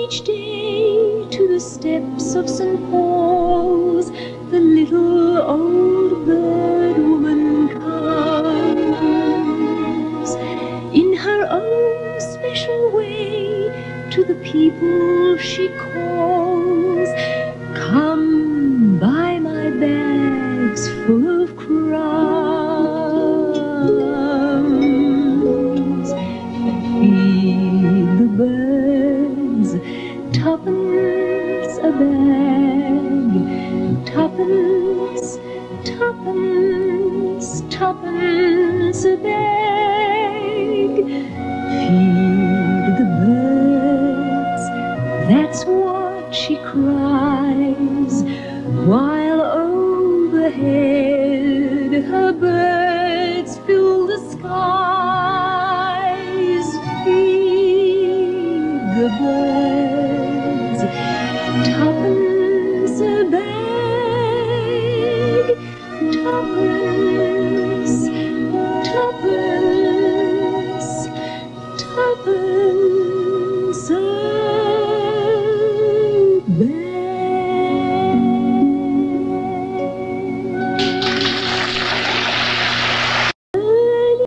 each day to the steps of St. Paul's, the little old bird woman comes in her own special way to the people she calls. Come buy my bags full of crumbs and feed the birds. Tuppence a bag, tuppence, tuppence, tuppence a bag. Feed the birds, that's what she cries, while overhead her birds fill the sky.